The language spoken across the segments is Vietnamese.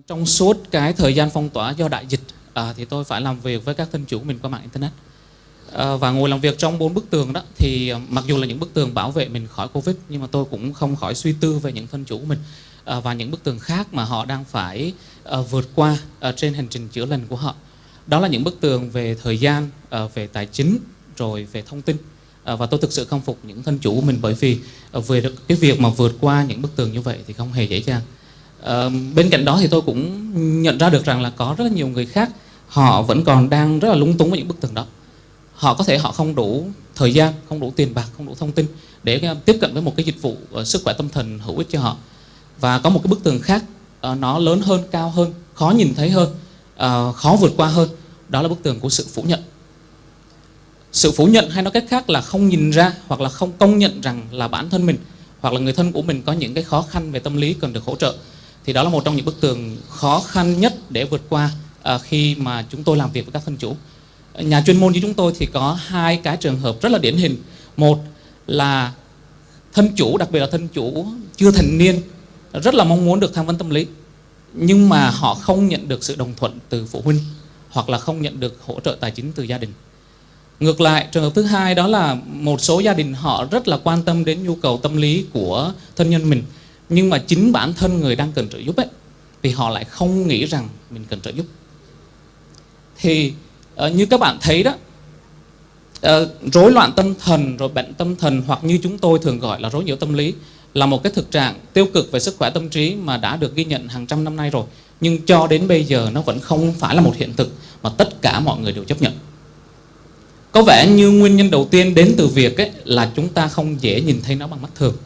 Trong suốt cái thời gian phong tỏa do đại dịch thì tôi phải làm việc với các thân chủ mình qua mạng internet, và ngồi làm việc trong 4 bức tường đó. Thì mặc dù là những bức tường bảo vệ mình khỏi Covid, nhưng mà tôi cũng không khỏi suy tư về những thân chủ của mình và những bức tường khác mà họ đang phải vượt qua trên hành trình chữa lành của họ. Đó là những bức tường về thời gian, về tài chính, rồi về thông tin. Và tôi thực sự khâm phục những thân chủ của mình, bởi vì về cái việc mà vượt qua những bức tường như vậy thì không hề dễ dàng. Bên cạnh đó thì tôi cũng nhận ra được rằng là có rất là nhiều người khác họ vẫn còn đang rất là lúng túng với những bức tường đó. Họ có thể họ không đủ thời gian, không đủ tiền bạc, không đủ thông tin để tiếp cận với một cái dịch vụ sức khỏe tâm thần hữu ích cho họ. Và có một cái bức tường khác, nó lớn hơn, cao hơn, khó nhìn thấy hơn, khó vượt qua hơn. Đó là bức tường của sự phủ nhận. Sự phủ nhận, hay nói cách khác là không nhìn ra hoặc là không công nhận rằng là bản thân mình hoặc là người thân của mình có những cái khó khăn về tâm lý cần được hỗ trợ. Thì đó là một trong những bức tường khó khăn nhất để vượt qua khi mà chúng tôi làm việc với các thân chủ. Nhà chuyên môn như chúng tôi thì có hai cái trường hợp rất là điển hình. Một là thân chủ, đặc biệt là thân chủ chưa thành niên, rất là mong muốn được tham vấn tâm lý, nhưng mà họ không nhận được sự đồng thuận từ phụ huynh hoặc là không nhận được hỗ trợ tài chính từ gia đình. Ngược lại, trường hợp thứ hai đó là một số gia đình họ rất là quan tâm đến nhu cầu tâm lý của thân nhân mình, nhưng mà chính bản thân người đang cần trợ giúp ấy thì họ lại không nghĩ rằng mình cần trợ giúp. Thì như các bạn thấy đó, rối loạn tâm thần, rồi bệnh tâm thần, hoặc như chúng tôi thường gọi là rối nhiễu tâm lý, là một cái thực trạng tiêu cực về sức khỏe tâm trí mà đã được ghi nhận hàng trăm năm nay rồi. Nhưng cho đến bây giờ nó vẫn không phải là một hiện thực mà tất cả mọi người đều chấp nhận. Có vẻ như nguyên nhân đầu tiên đến từ việc ấy là chúng ta không dễ nhìn thấy nó bằng mắt thường.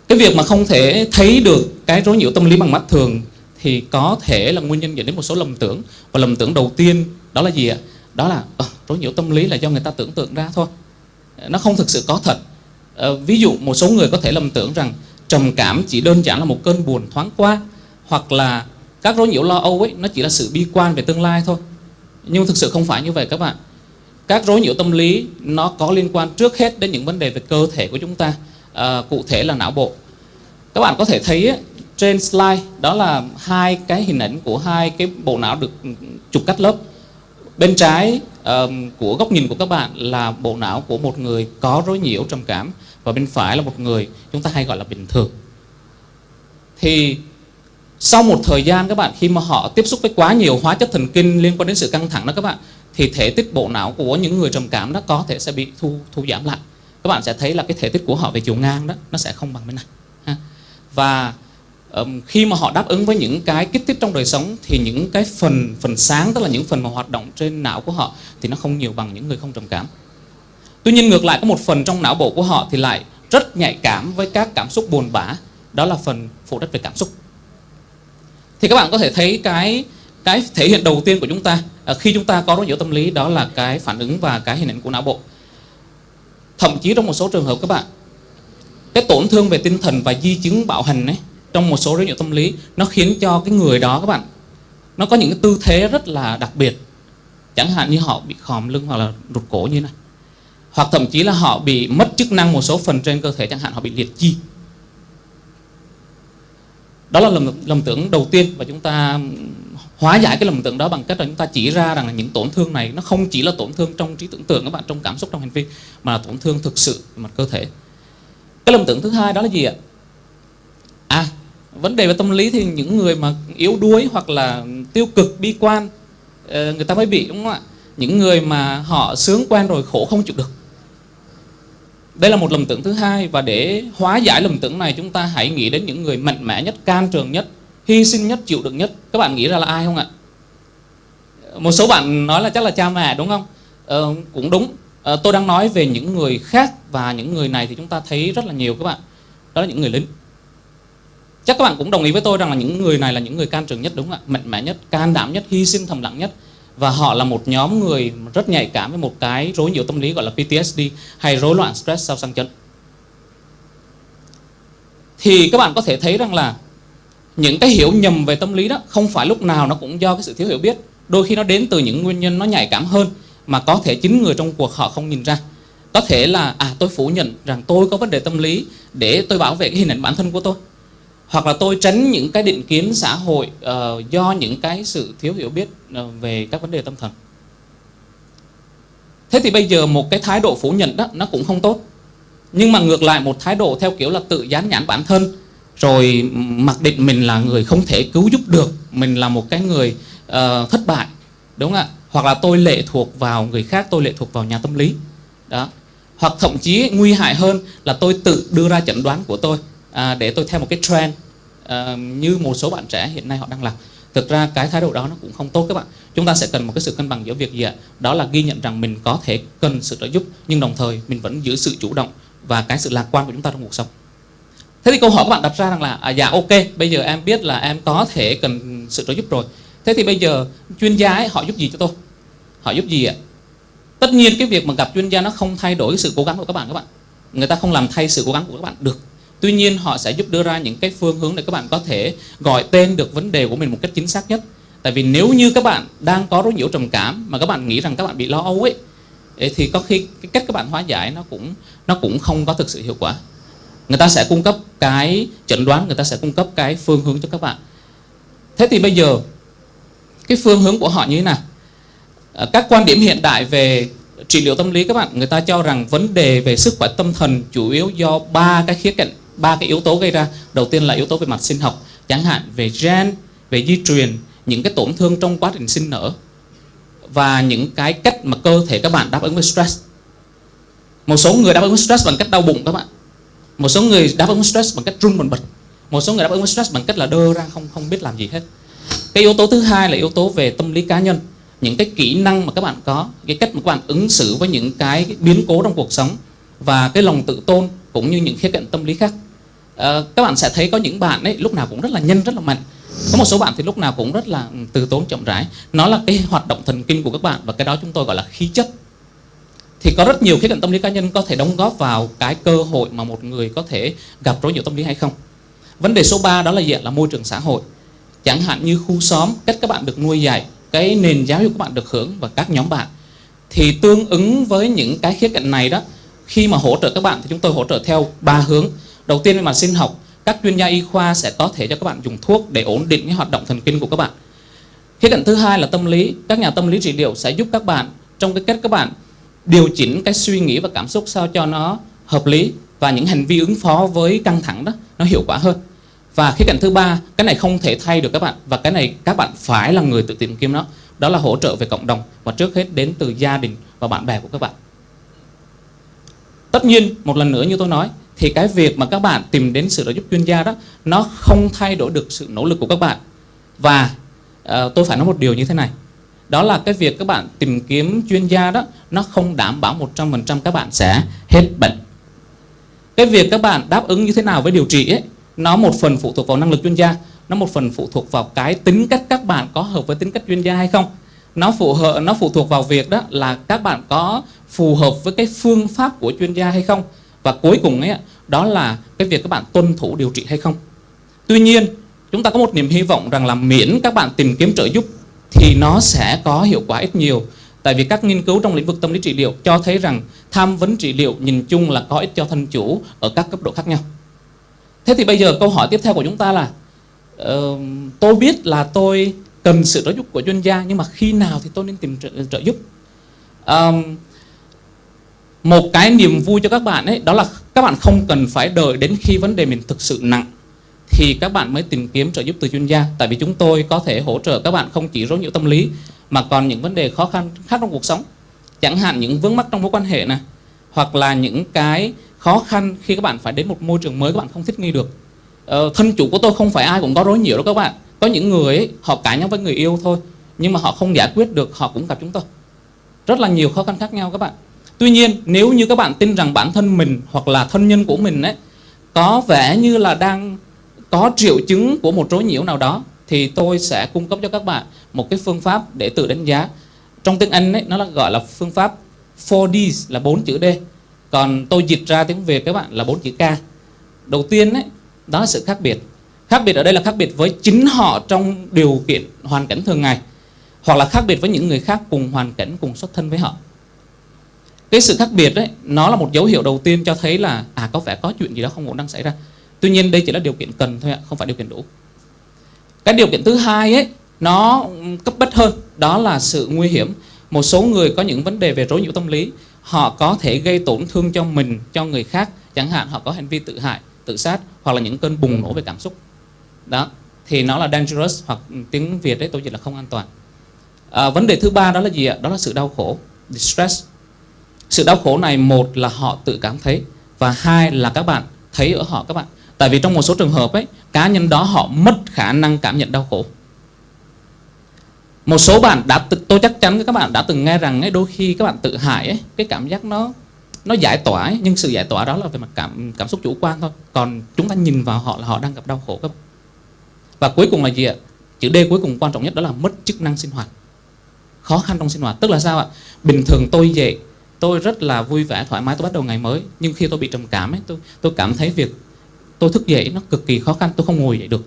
Cái việc mà không thể thấy được cái rối nhiễu tâm lý bằng mắt thường thì có thể là nguyên nhân dẫn đến một số lầm tưởng. Và lầm tưởng đầu tiên đó là gì ạ? Đó là rối nhiễu tâm lý là do người ta tưởng tượng ra thôi, nó không thực sự có thật. Ví dụ một số người có thể lầm tưởng rằng trầm cảm chỉ đơn giản là một cơn buồn thoáng qua, hoặc là các rối nhiễu lo âu ấy nó chỉ là sự bi quan về tương lai thôi. Nhưng thực sự không phải như vậy các bạn. Các rối nhiễu tâm lý nó có liên quan trước hết đến những vấn đề về cơ thể của chúng ta, cụ thể là não bộ. Các bạn có thể thấy ấy, trên slide đó là hai cái hình ảnh của hai cái bộ não được chụp cắt lớp. Bên trái của góc nhìn của các bạn là bộ não của một người có rối nhiễu trầm cảm, và bên phải là một người chúng ta hay gọi là bình thường. Thì sau một thời gian các bạn, khi mà họ tiếp xúc với quá nhiều hóa chất thần kinh liên quan đến sự căng thẳng đó các bạn, thì thể tích bộ não của những người trầm cảm đó có thể sẽ bị thu giảm lại. Các bạn sẽ thấy là cái thể tích của họ về chiều ngang đó nó sẽ không bằng bên này. Và khi mà họ đáp ứng với những cái kích thích trong đời sống thì những cái phần sáng, tức là những phần mà hoạt động trên não của họ, thì nó không nhiều bằng những người không trầm cảm. Tuy nhiên ngược lại, có một phần trong não bộ của họ thì lại rất nhạy cảm với các cảm xúc buồn bã, đó là phần phụ trách về cảm xúc. Thì các bạn có thể thấy cái thể hiện đầu tiên của chúng ta khi chúng ta có rối nhiễu tâm lý, đó là cái phản ứng và cái hình ảnh của não bộ. Thậm chí trong một số trường hợp các bạn, cái tổn thương về tinh thần và di chứng bạo hành ấy, trong một số rối nhiễu tâm lý, nó khiến cho cái người đó các bạn, nó có những cái tư thế rất là đặc biệt. Chẳng hạn như họ bị khom lưng hoặc là rụt cổ như thế này, hoặc thậm chí là họ bị mất chức năng một số phần trên cơ thể, chẳng hạn họ bị liệt chi. Đó là lầm tưởng đầu tiên, và chúng ta hóa giải cái lầm tưởng đó bằng cách là chúng ta chỉ ra rằng là những tổn thương này nó không chỉ là tổn thương trong trí tưởng tượng các bạn, trong cảm xúc, trong hành vi, mà là tổn thương thực sự về mặt cơ thể. Cái lầm tưởng thứ hai đó là gì ạ? Vấn đề về tâm lý thì những người mà yếu đuối hoặc là tiêu cực, bi quan, người ta mới bị, đúng không ạ? Những người mà họ sướng quen rồi khổ không chịu được. Đây là một lầm tưởng thứ hai, và để hóa giải lầm tưởng này, chúng ta hãy nghĩ đến những người mạnh mẽ nhất, can trường nhất, hy sinh nhất, chịu đựng nhất. Các bạn nghĩ ra là ai không ạ? Một số bạn nói là chắc là cha mẹ, đúng không? Cũng đúng. Tôi đang nói về những người khác, và những người này thì chúng ta thấy rất là nhiều các bạn. Đó là những người lính. Chắc các bạn cũng đồng ý với tôi rằng là những người này là những người can trường nhất, đúng không ạ? Mạnh mẽ nhất, can đảm nhất, hy sinh thầm lặng nhất. Và họ là một nhóm người rất nhạy cảm với một cái rối nhiễu tâm lý gọi là PTSD, hay rối loạn stress sau sang chấn. Thì các bạn có thể thấy rằng là những cái hiểu nhầm về tâm lý đó không phải lúc nào nó cũng do cái sự thiếu hiểu biết. Đôi khi nó đến từ những nguyên nhân nó nhạy cảm hơn mà có thể chính người trong cuộc họ không nhìn ra. Có thể là tôi phủ nhận rằng tôi có vấn đề tâm lý để tôi bảo vệ cái hình ảnh bản thân của tôi. hoặc là tôi tránh những cái định kiến xã hội do những cái sự thiếu hiểu biết về các vấn đề tâm thần. Thế thì bây giờ một cái thái độ phủ nhận đó nó cũng không tốt. Nhưng mà ngược lại một thái độ theo kiểu là tự dán nhãn bản thân, rồi mặc định mình là người không thể cứu giúp được, mình là một cái người thất bại, đúng không ạ? Hoặc là tôi lệ thuộc vào người khác, tôi lệ thuộc vào nhà tâm lý đó. Hoặc thậm chí nguy hại hơn là tôi tự đưa ra chẩn đoán của tôi để tôi theo một cái trend như một số bạn trẻ hiện nay họ đang làm. Thực ra cái thái độ đó nó cũng không tốt các bạn. Chúng ta sẽ cần một cái sự cân bằng giữa việc gì ạ? Đó là ghi nhận rằng mình có thể cần sự trợ giúp, nhưng đồng thời mình vẫn giữ sự chủ động và cái sự lạc quan của chúng ta trong cuộc sống. Thế thì câu hỏi các bạn đặt ra rằng là dạ ok, bây giờ em biết là em có thể cần sự trợ giúp rồi. Thế thì bây giờ chuyên gia ấy, họ giúp gì cho tôi? Họ giúp gì ạ? Tất nhiên cái việc mà gặp chuyên gia nó không thay đổi sự cố gắng của các bạn. Người ta không làm thay sự cố gắng của các bạn được. Tuy nhiên họ sẽ giúp đưa ra những cái phương hướng để các bạn có thể gọi tên được vấn đề của mình một cách chính xác nhất. Tại vì nếu như các bạn đang có rối nhiễu trầm cảm mà các bạn nghĩ rằng các bạn bị lo âu ấy, thì có khi cái cách các bạn hóa giải nó cũng không có thực sự hiệu quả. Người ta sẽ cung cấp cái chẩn đoán, người ta sẽ cung cấp cái phương hướng cho các bạn. Thế thì bây giờ cái phương hướng của họ như thế nào? Các quan điểm hiện đại về trị liệu tâm lý các bạn, người ta cho rằng vấn đề về sức khỏe tâm thần chủ yếu do ba cái khía cạnh, ba cái yếu tố gây ra. Đầu tiên là yếu tố về mặt sinh học, chẳng hạn về gen, về di truyền, những cái tổn thương trong quá trình sinh nở, và những cái cách mà cơ thể các bạn đáp ứng với stress. Một số người đáp ứng với stress bằng cách đau bụng các bạn. Một số người đáp ứng với stress bằng cách run bần bật. Một số người đáp ứng với stress bằng cách là đơ ra không biết làm gì hết. Cái yếu tố thứ hai là yếu tố về tâm lý cá nhân, những cái kỹ năng mà các bạn có, cái cách mà các bạn ứng xử với những cái biến cố trong cuộc sống, và cái lòng tự tôn cũng như những khía cạnh tâm lý khác. Các bạn sẽ thấy có những bạn ấy lúc nào cũng rất là nhanh, rất là mạnh. Có một số bạn thì lúc nào cũng rất là từ tốn, chậm rãi. Nó là cái hoạt động thần kinh của các bạn, và cái đó chúng tôi gọi là khí chất. Thì có rất nhiều khía cạnh tâm lý cá nhân có thể đóng góp vào cái cơ hội mà một người có thể gặp rối nhiễu tâm lý hay không. Vấn đề số 3 đó là gì? Là môi trường xã hội. Chẳng hạn như khu xóm, cách các bạn được nuôi dạy, cái nền giáo dục các bạn được hưởng, và các nhóm bạn. Thì tương ứng với những cái khía cạnh này đó, khi mà hỗ trợ các bạn thì chúng tôi hỗ trợ theo 3 hướng. Đầu tiên về mặt sinh học, các chuyên gia y khoa sẽ có thể cho các bạn dùng thuốc để ổn định cái hoạt động thần kinh của các bạn. Khía cạnh thứ hai là tâm lý, các nhà tâm lý trị liệu sẽ giúp các bạn trong cái cách các bạn điều chỉnh cái suy nghĩ và cảm xúc sao cho nó hợp lý, và những hành vi ứng phó với căng thẳng đó nó hiệu quả hơn. Và khía cạnh thứ ba, cái này không thể thay được các bạn, và cái này các bạn phải là người tự tìm kiếm nó. Đó là hỗ trợ về cộng đồng, và trước hết đến từ gia đình và bạn bè của các bạn. Tất nhiên, một lần nữa như tôi nói, thì cái việc mà các bạn tìm đến sự trợ giúp chuyên gia đó, nó không thay đổi được sự nỗ lực của các bạn. Và tôi phải nói một điều như thế này, đó là cái việc các bạn tìm kiếm chuyên gia đó, nó không đảm bảo 100% các bạn sẽ hết bệnh. Cái việc các bạn đáp ứng như thế nào với điều trị ấy, nó một phần phụ thuộc vào năng lực chuyên gia, nó một phần phụ thuộc vào cái tính cách các bạn có hợp với tính cách chuyên gia hay không. Nó phụ thuộc vào việc đó là các bạn có phù hợp với cái phương pháp của chuyên gia hay không. Và cuối cùng ấy, đó là cái việc các bạn tuân thủ điều trị hay không. Tuy nhiên, chúng ta có một niềm hy vọng rằng là miễn các bạn tìm kiếm trợ giúp thì nó sẽ có hiệu quả ít nhiều. Tại vì các nghiên cứu trong lĩnh vực tâm lý trị liệu cho thấy rằng tham vấn trị liệu nhìn chung là có ích cho thân chủ ở các cấp độ khác nhau. Thế thì bây giờ câu hỏi tiếp theo của chúng ta là tôi biết là tôi cần sự trợ giúp của chuyên gia, nhưng mà khi nào thì tôi nên tìm trợ giúp? Một cái niềm vui cho các bạn ấy, đó là các bạn không cần phải đợi đến khi vấn đề mình thực sự nặng thì các bạn mới tìm kiếm trợ giúp từ chuyên gia. Tại vì chúng tôi có thể hỗ trợ các bạn không chỉ rối nhiễu tâm lý mà còn những vấn đề khó khăn khác trong cuộc sống. Chẳng hạn những vướng mắc trong mối quan hệ này, hoặc là những cái khó khăn khi các bạn phải đến một môi trường mới các bạn không thích nghi được. Thân chủ của tôi không phải ai cũng có rối nhiễu đâu các bạn. Có những người ấy, họ cãi nhau với người yêu thôi, nhưng mà họ không giải quyết được, họ cũng gặp chúng tôi. Rất là nhiều khó khăn khác nhau các bạn. Tuy nhiên, nếu như các bạn tin rằng bản thân mình hoặc là thân nhân của mình ấy có vẻ như là đang có triệu chứng của một rối nhiễu nào đó, thì tôi sẽ cung cấp cho các bạn một cái phương pháp để tự đánh giá. Trong tiếng Anh ấy, nó là gọi là phương pháp 4Ds, là 4 chữ D. Còn tôi dịch ra tiếng Việt các bạn là 4 chữ K. Đầu tiên ấy, đó là sự khác biệt. Khác biệt ở đây là khác biệt với chính họ trong điều kiện hoàn cảnh thường ngày, hoặc là khác biệt với những người khác cùng hoàn cảnh, cùng xuất thân với họ. Cái sự khác biệt đấy, nó là một dấu hiệu đầu tiên cho thấy là có vẻ có chuyện gì đó không ổn đang xảy ra. Tuy nhiên đây chỉ là điều kiện cần thôi ạ, không phải điều kiện đủ. Cái điều kiện thứ hai ấy, nó cấp bách hơn, đó là sự nguy hiểm. Một số người có những vấn đề về rối nhiễu tâm lý, họ có thể gây tổn thương cho mình, cho người khác. Chẳng hạn họ có hành vi tự hại, tự sát, hoặc là những cơn bùng nổ về cảm xúc. Đó, thì nó là dangerous, hoặc tiếng Việt đấy tôi dịch là không an toàn. Vấn đề thứ ba đó là gì ạ? Đó là sự đau khổ, distress. Sự đau khổ này, một là họ tự cảm thấy, và hai là các bạn thấy ở họ các bạn. Tại vì trong một số trường hợp ấy, cá nhân đó họ mất khả năng cảm nhận đau khổ. Một số bạn tôi chắc chắn các bạn đã từng nghe rằng ấy, đôi khi các bạn tự hại ấy, cái cảm giác nó giải tỏa ấy, nhưng sự giải tỏa đó là về mặt cảm xúc chủ quan thôi. Còn chúng ta nhìn vào họ là họ đang gặp đau khổ các bạn. Và cuối cùng là gì ạ? Chữ D cuối cùng quan trọng nhất, đó là mất chức năng sinh hoạt. Khó khăn trong sinh hoạt, tức là sao ạ? Bình thường tôi dậy, tôi rất là vui vẻ, thoải mái, tôi bắt đầu ngày mới. Nhưng khi tôi bị trầm cảm ấy, tôi cảm thấy việc tôi thức dậy nó cực kỳ khó khăn, tôi không ngồi dậy được.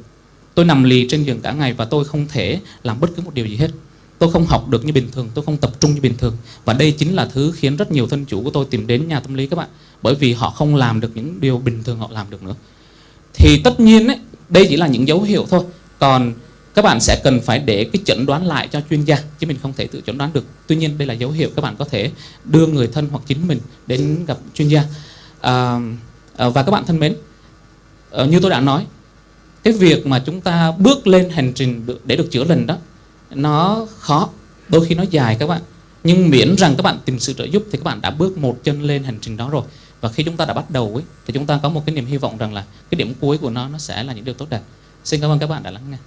Tôi nằm lì trên giường cả ngày và tôi không thể làm bất cứ một điều gì hết. Tôi không học được như bình thường, tôi không tập trung như bình thường. Và đây chính là thứ khiến rất nhiều thân chủ của tôi tìm đến nhà tâm lý các bạn. Bởi vì họ không làm được những điều bình thường họ làm được nữa. Thì tất nhiên ấy, đây chỉ là những dấu hiệu thôi. Còn các bạn sẽ cần phải để cái chẩn đoán lại cho chuyên gia, chứ mình không thể tự chẩn đoán được. Tuy nhiên đây là dấu hiệu, các bạn có thể đưa người thân hoặc chính mình đến gặp chuyên gia. Và các bạn thân mến, như tôi đã nói, cái việc mà chúng ta bước lên hành trình để được chữa lành đó, nó khó, đôi khi nó dài các bạn. Nhưng miễn rằng các bạn tìm sự trợ giúp thì các bạn đã bước một chân lên hành trình đó rồi. Và khi chúng ta đã bắt đầu ấy, thì chúng ta có một cái niềm hy vọng rằng là cái điểm cuối của nó sẽ là những điều tốt đẹp. Xin cảm ơn các bạn đã lắng nghe.